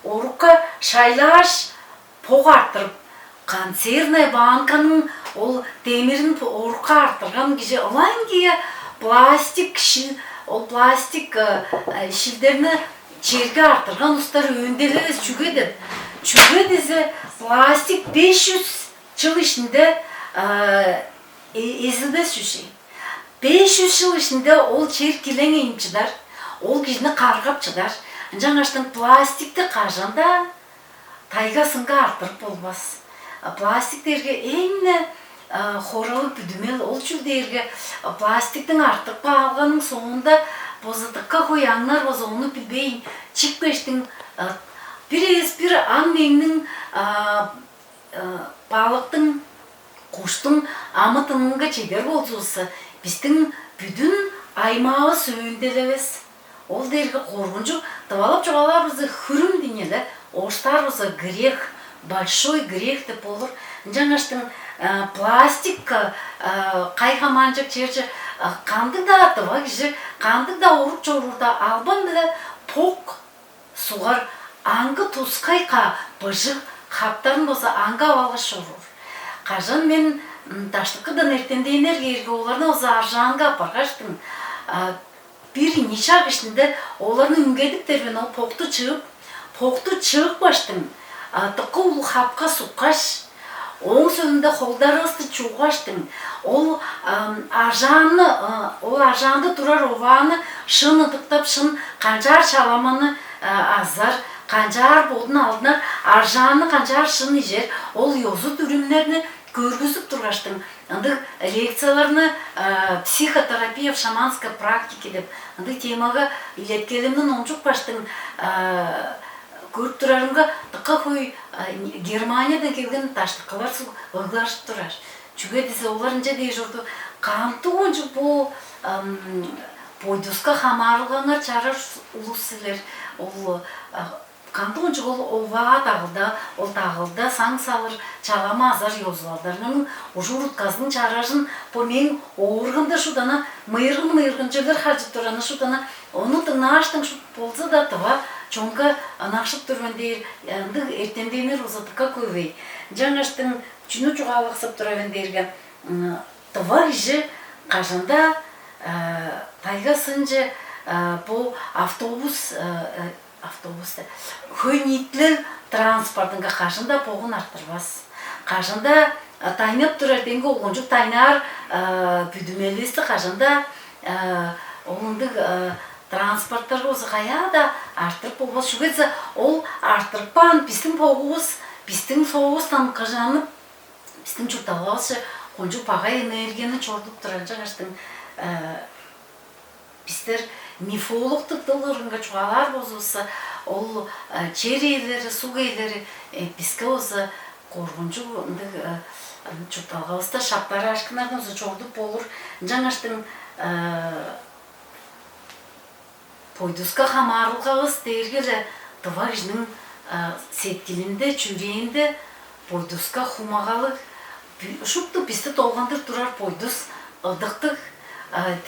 орукка шайлаш поқ арттырып, консервная банканың ол темірін орукка арттырған кеше олайын кие пластик шил, ол пластик шилдеріні черге арттырған ұстар өнделес чүгеді. Чүгедізе пластик 500 жыл ішінде ezilmez şu şey. 500 yıl içinde ol çerkilen emçiler, ol kişini kargap çıdar. Жаңаштың пластикті қажанда тайгасынға артырып болмас. Пластиктерге әйні хоралы бүдімел ол чүлдерге пластиктің артырып алғаның соңында бозатыққа қояңнар боза оны білбейін. Чикпештің бір аң меңнің балықтың құштың амытыныңға чедер болсуысы біздің бүдін аймағы сөйінделевес. Ол дерге қорғынжу tavalап жоғалар бізі хүрім денелі, оштар бізі грех, большой грех деп болыр. Жаңаштың пластик қайқаманжық черчі қанды да атыва кіші, қанды да ұрып жорурда албан білі поқ суғар аңғы тұсқайқа бұжық қаптарын бізі аңға авалға шорur. Қажан мен таштықыдан ертендейінер ерге оларына өзі аржанға апарғаштың. Bir nişak içinde olanı üngediklerden o poktu çıgıp baştım. Tıkkı ulu hapka sukaş. Onun sözünde kolları ıstı çuğaştım. O arjandı durar ovanı şını tıktap şın kancar çalamanı azar. Kancar bodun aldılar. Arjanı kancar şın ijer. Ol yozu dürümlerini көргізіп тұрғаштың. Лекцияларны психотерапия в шаманской практике деп темаға илеткелімнің ончук баштың көріп тұрарымға тыққа қой Германиядан келген таштыққалар ұғылашып тұрар. Чүге десе оларынша дей жұрды қамты ончук бұл пойдусқа хамарылғанар чарар ұлысылер. Кантон жол ова тағылда, ол тағылда саң салыр чалама азар йозуалдарының ұжыр ұтқазының чаражын по мен оғырғында шудана мыйырғын жерлер қажып тұраны шудана оны тыңна аштың шуд болса да тыва чонка анақшып тұрвендейір ертендейінер ұзатыққа көбей. Жаңаштың чүні чуғалықсып тұрвендейірге тыва кіші қажында тайға сынжы бұл автобусты хөнетлі транспортынға қажында поғын арттырбас. Қажында тайнап тұрар денгі оғынжық тайнар бүдімелесті қажында оғындық транспорттар өзі қаяда арттырып болбас. Шүгетсі ол арттырпан біздің поғыз, біздің соғыстан қажанып, біздің жұқталғасы оғынжық баға энергияны чордып тұрар жаңаштың біздер мифологтық дылырынға чуғалар бозусы, ол жер ейлері, су ейлері бізге өзі қорғынжу жұқталғалыста шаптары ашқынардың өзі чордып болыр. Жаңаштың пойдусқа хамарылғағыз дергелі тұва кішінің сеткелінде, чүрейінде пойдусқа хумағалық. Шыпты бізді толғандыр тұрар пойдус ұдықтық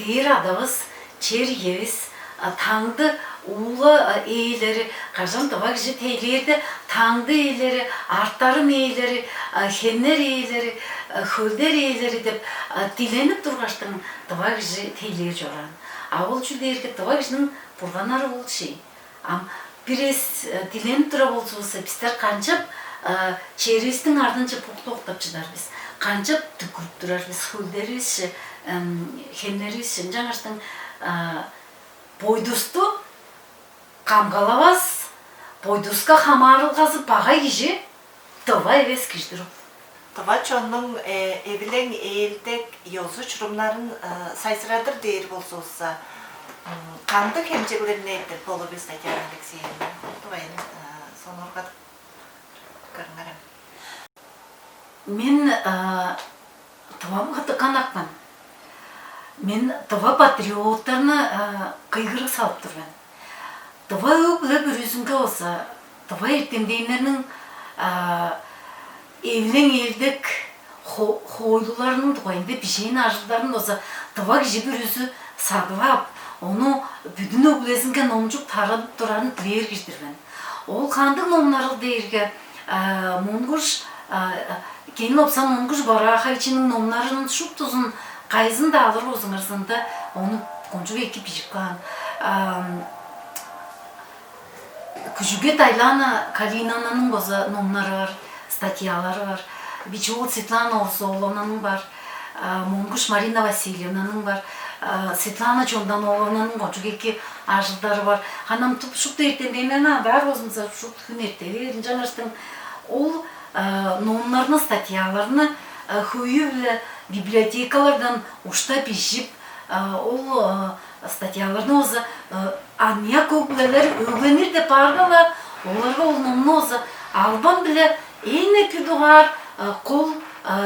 дейір адағыз чер евіз, таңды улы ейлері, қажан тұға кіші тейлерді, таңды ейлері, арттарым ейлері, хеннер ейлері, хөлдер ейлері деп диленіп тұрғаштың тұға кіші тейлер жоран. Ауыл жүлдерге тұға кішінің бұрғанары ол шей. Бірес диленіп тұра болсуысы біздер қанчап черестің ардынша поқты оқтап жыдар біз. Қанчап түкіріп тұрар біз хөлдері іші, хеннері іші. Жаңаштың пойдусты қамғалавас, пойдусқа хамарылғазы баға кежі, тұва евес кеждіріп. Тұва чонның евілен ейлдек йозу чұрымларын сайсырадыр дейір болсуысы. Қанды хемжеглеріне еттір болу біз Татьяна Алексеевна. Тұвайын сонырға көріңірім. Мен тұвам қаты қанақпын. мен тыва патриоттарны кыйгыры салып турмун. Тыва өглө бүрүзүнгө болса, тыва эртемдейнернин evlen eldik hoylularının doyunda bir şeyin arzularının olsa tava kişi bir yüzü sadılap onu bütün ögülesinken nomcuk taradıp duranı diler kişidir ben. Ol kandık nomlarıl deyirge monguş kenin opsan monguş baraha içinin nomlarının şup tuzun kayızın da alır ozun arasında onu koncuk ekip pişiklan. Küçüge Taylana Kalinana'nın boza nomları var. Статьялары бар. Бичевол Светлана Орзолованың бар. Монгуш Марина Васильевнаның бар. Светлана Чонданованың қончугеке ажылдары бар. Ханам тұп шуқты ертендеймен бар өзімізі шуқты күн ертегі. Жаңаштың ол нонларны, статьяларны хүйі білі библиотекалардан ұшта пешіп ол статьяларны өзі ания көкілер өгленер де барғала оларға ол нонны өзі албан білі Эйне пидугар кол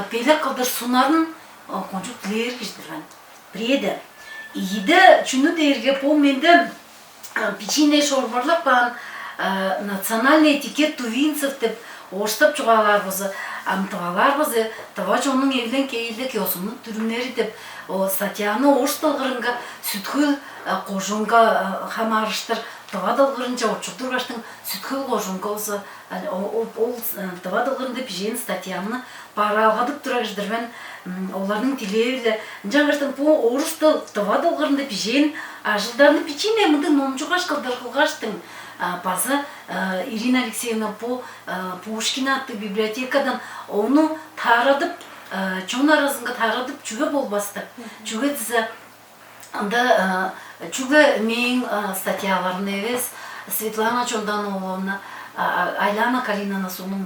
пелек кылдыр сунарын кончук тилер киштирген. Приеде. Иде чуну дейерге по менде печине шорбарлап бан национальный этикет тувинцев деп оштап чугалар бозы, амтыгалар бозы, тава чонун элден кейилдек йосунун түрүнери деп статьяны ошталгырынга сүткүл кожунга хамарыштыр. Тава далгырынча очуктургаштың сүткүл кожунга болса ол тава далгырында пижен статьяны паралгадып турагыштырмен олардың тилейле жаңаштың по орыс тава далгырында пижен ажылдарны печине мынды номчугаш кылдыргылгаштың базы Ирина Алексеевна по Пушкина атты библиотекадан оны тарадып чон арасынга тарадып чүгө болбасты. Чүгө диза анда чүгө мен статьяларын эвес Светлана Чондановна, Айлана Калинана сонун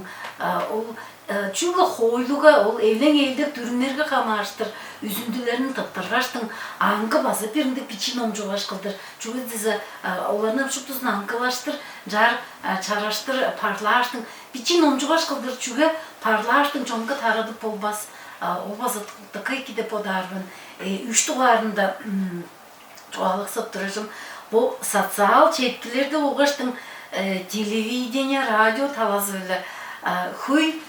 ол чүгө хойлуга ол элең элдик түрүнөргө камаштыр, үзүндүлөрүн таптыргаштың аңгы базы беринде пичин омжугаш кылдыр. Чүгө диза оларны шуптузун аңгылаштыр, жар чараштыр, парлаштың пичин омжугаш кылдыр чүгө парлаштың чонга тарадып болбас. Ол базы тыкайки деп одарбын. Үч тугарында чуалык саптырышым. Бу социал четкилерде огаштың телевидение, радио талазылы. Хуй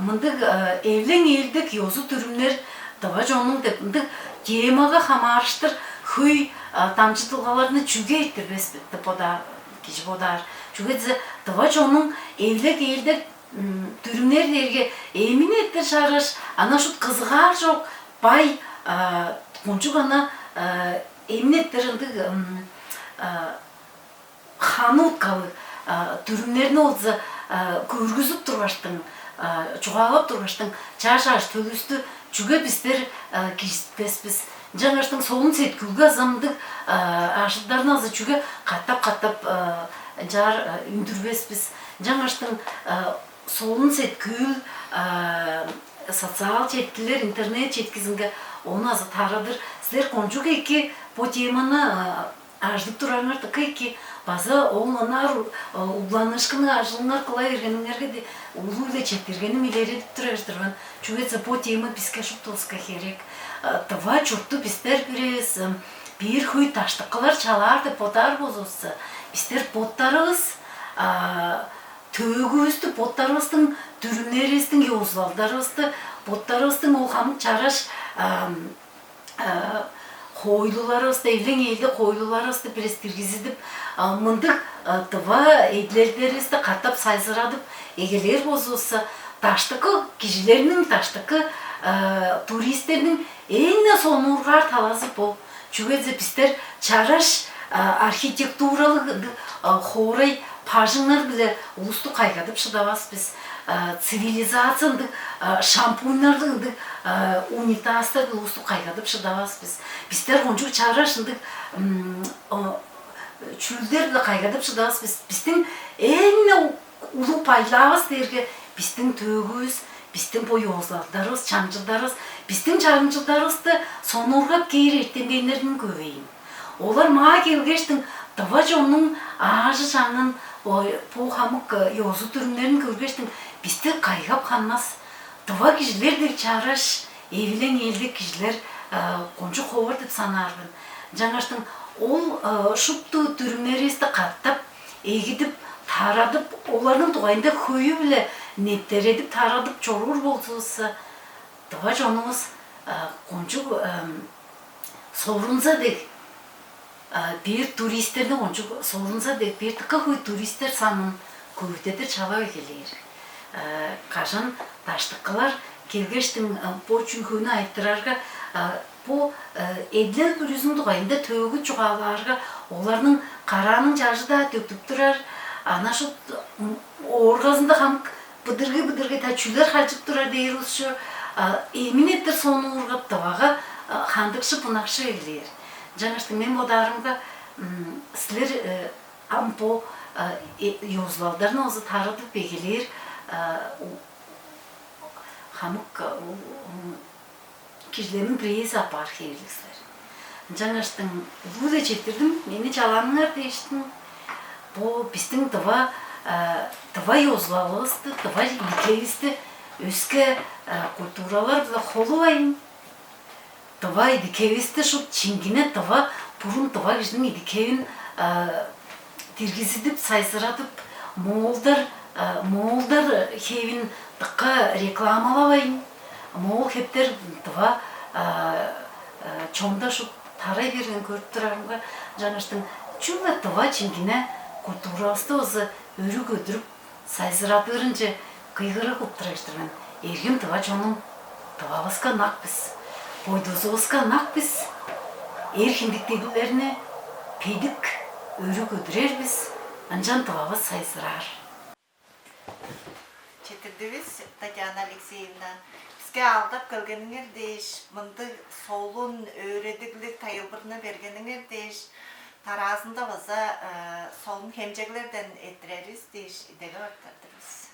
мындык элең элдик йозу түрүмнер тава жонун деп мындык темага хамарыштыр. Хуй тамчытылгаларны чүгө эйтирбес деп одар киши бодар. Чүгө тава жонун элдик түрүмнер дерге эмин эттер шарыш ана шут кызыгар жок бай кончук ана эмин эттеринди хануткалы түрүмнерин олза көргүзүп тургаштың чугалап тургаштың чашаш төлүстү чүгө биздер кириспеспиз. Жаңаштың солун сеткүлгө азамдык ашылдарын азы чүгө каттап жар үндүрбеспиз. Жаңаштың солун сеткүл социал четкилер интернет четкизинге оны азы тарадыр. Силер кончук эки по теманы аждып тураңар тыкайки базы ол анар уланышкыны ажылыңар кылай бергениңерге де улуу эле чектергеним илери турагыштырган. Чүгө по тема бизге шуптолска керек. Тыва чуртту биздер бирес бир хуй таштыкалар чалар деп подар бозусу. Биздер поттарыбыз төгүбүздү, поттарыбыздын түрүнөрүбүздүн йозлалдарыбызды, поттарыбыздын ол хамык чараш хойлуларыбызды, элең элди хойлуларыбызды бирес киргизип, мындык тыва эдлердерибизди каттап сайзырадып, эгелер бозулса, таштыкы кишилердин таштыкы туристтердин эң сонургар талазы бол. Чүгө биздер чараш архитектуралык хорой пажыңар биле улусту кайгадып шыдабаспыз. Цивилизациянды шампуньнарды унитаздарды улусту кайгадып шыдабаспыз. Биздер кончук чарашынды чүлдерди кайгадып шыдабаспыз. Биздин эң улуу пайлабыз дерге биздин төгүбүз, биздин боёзларыбыз, чаңчылдарыбыз, биздин чаңчылдарыбызды сонургап кейир эртендейнердин көбөйүн. Олар мага келгештин тава жонун ажы жаңын по хамык йозу түрүнөрүн көргештин бизде кайгап канмас. Тыва кишилер дек чараш, эвилең элдик кишилер кончу ховар деп санарбын. Жаңаштың ол шупту түрмересті қаттап, егідіп, тарадып, олардың туғайында көйі біле неттер едіп, тарадып, чорур болсуысы. Тұға жоныңыз кончу sorunsa dek bir turistlerden onca sorunsa dek bir tıka koy turistler sanın kuvvetede çalay gelir. Kaşan taştıklar kelgeçtin poçun köyüne ayttırarga bu edler turizm doğayında tövgü çoğalarga onların karanın çarşı da döktüp durar. Ana şu orgazında ham bıdırgı taçüller harcıp durar deyiriz şu. Emin ettir sonu urgap davaga хандыкшы пунакшы элер. Жаңашты мен бодарымга силер ампо юзлалдарын өзі тарыдып бегелер хамык кижлерин приз апар хейлисler. Жаңаштың луда жетирдим, мени жаланыңар дейштин. Бу биздин тыва юзлалыбызды, тыва илкебизди өскө культуралар биле холубайм. Това идикевисте, шо чингине това, пурун това гиждин идикевин тиргизидип, сайсыратып, моолдар хевин тыққа рекламалабайын. Моол хептер това чонда шо тарай берген көріп тұрарымға жаңаштың чула това чингине культуралысты өзі өрі көдіріп, сайсыратырынче кыйгыры көптірәштірмен. Ергім това чоның това басқа нақпыз. Boydozovska nakbis, erkindiktelilerine peydik, örü gödürer biz, ancan tavava sayısırar. Çetirdiniz Tatyana Alexeyevna. Bizge aldap gelgeniniz deyiş, mındı solun öğrediglik tayılbırına bergeniniz deyiş, tarazında baza solun hemceklerden ettireriz deyiş, idege örterdiniz.